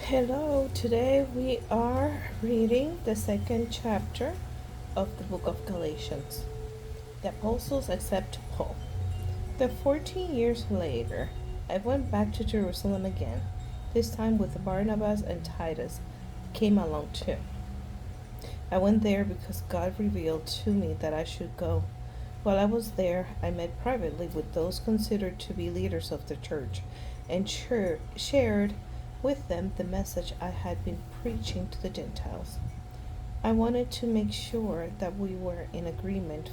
Hello, today we are reading the second chapter of the Book of Galatians. The Apostles accept Paul. 14 years later, I went back to Jerusalem again. This time with Barnabas and Titus came along too. I went there because God revealed to me that I should go. While I was there, I met privately with those considered to be leaders of the church and shared with them the message I had been preaching to the Gentiles. I wanted to make sure that we were in agreement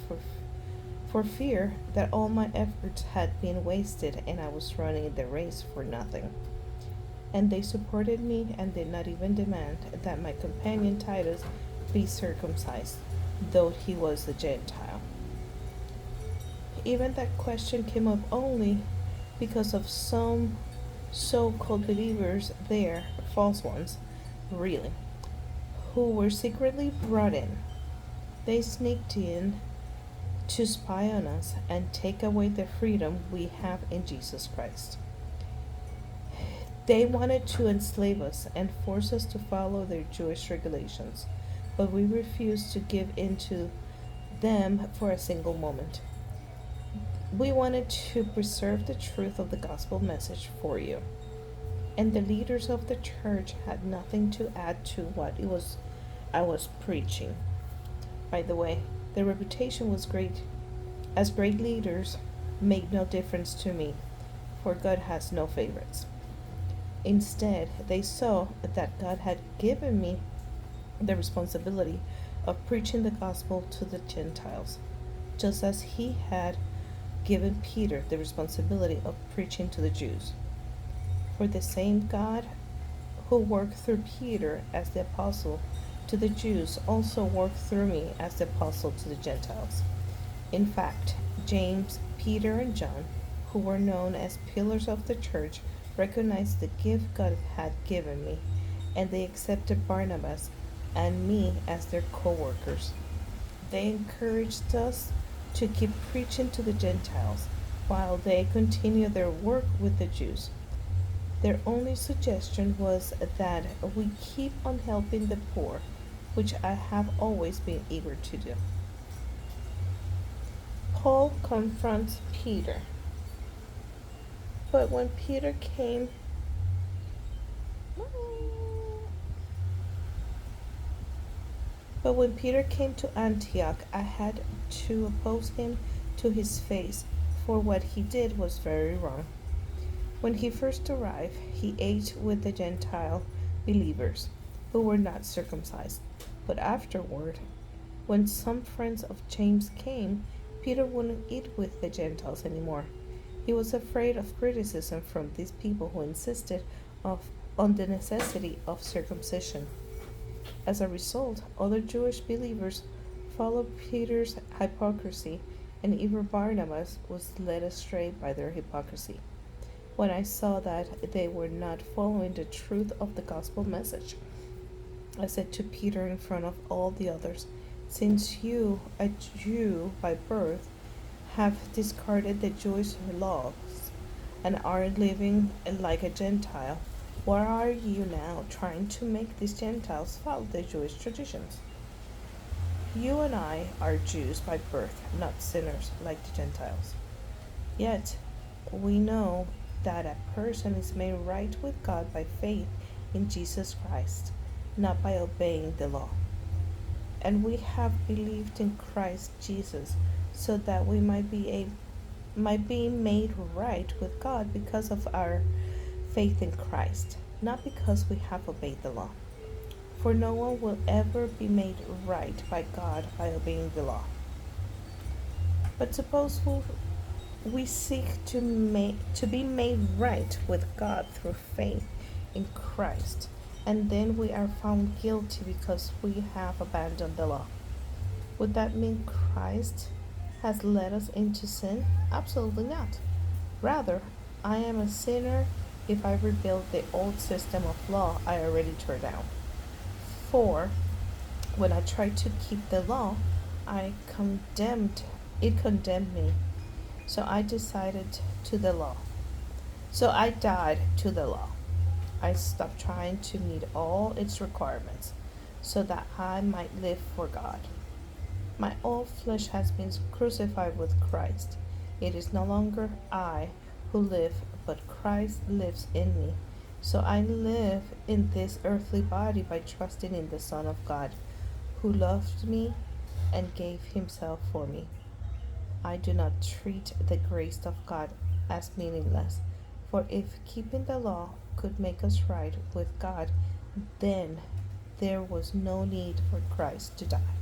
for fear that all my efforts had been wasted and I was running the race for nothing. And they supported me and did not even demand that my companion Titus be circumcised, though he was a Gentile. Even that question came up only because of some so-called believers there, false ones, really, who were secretly brought in. They sneaked in to spy on us and take away the freedom we have in Jesus Christ. They wanted to enslave us and force us to follow their Jewish regulations, but we refused to give in to them for a single moment. We wanted to preserve the truth of the gospel message for you. And the leaders of the church had nothing to add to what I was preaching. By the way, their reputation was great. As great leaders made no difference to me, for God has no favorites. Instead, they saw that God had given me the responsibility of preaching the gospel to the Gentiles, just as he had given Peter the responsibility of preaching to the Jews. For the same God who worked through Peter as the apostle to the Jews also worked through me as the apostle to the Gentiles. In fact, James, Peter, and John, who were known as pillars of the church, recognized the gift God had given me, and they accepted Barnabas and me as their co-workers. They encouraged us to keep preaching to the Gentiles while they continue their work with the Jews. Their only suggestion was that we keep on helping the poor, which I have always been eager to do. Paul confronts Peter. But when Peter came But when Peter came to Antioch, I had to oppose him to his face, for what he did was very wrong. When he first arrived, he ate with the Gentile believers who were not circumcised. But afterward, when some friends of James came, Peter wouldn't eat with the Gentiles anymore. He was afraid of criticism from these people who insisted on the necessity of circumcision. As a result, other Jewish believers followed Peter's hypocrisy, and even Barnabas was led astray by their hypocrisy. When I saw that they were not following the truth of the gospel message, I said to Peter in front of all the others, "Since you, a Jew by birth, have discarded the Jewish laws and are living like a Gentile, why are you now trying to make these Gentiles follow the Jewish traditions? You and I are Jews by birth, not sinners like the Gentiles. Yet, we know that a person is made right with God by faith in Jesus Christ, not by obeying the law. And we have believed in Christ Jesus so that we might be made right with God because of our faith in Christ, not because we have obeyed the law. For no one will ever be made right by God by obeying the law. But suppose we seek to be made right with God through faith in Christ, and then we are found guilty because we have abandoned the law. Would that mean Christ has led us into sin? Absolutely not. Rather, I am a sinner if I rebuild the old system of law I already tore down. For when I tried to keep the law, it condemned me. So I died to the law. I stopped trying to meet all its requirements so that I might live for God. My old flesh has been crucified with Christ. It is no longer I who live, but Christ lives in me. So I live in this earthly body by trusting in the Son of God, who loved me and gave himself for me. I do not treat the grace of God as meaningless, for if keeping the law could make us right with God, then there was no need for Christ to die.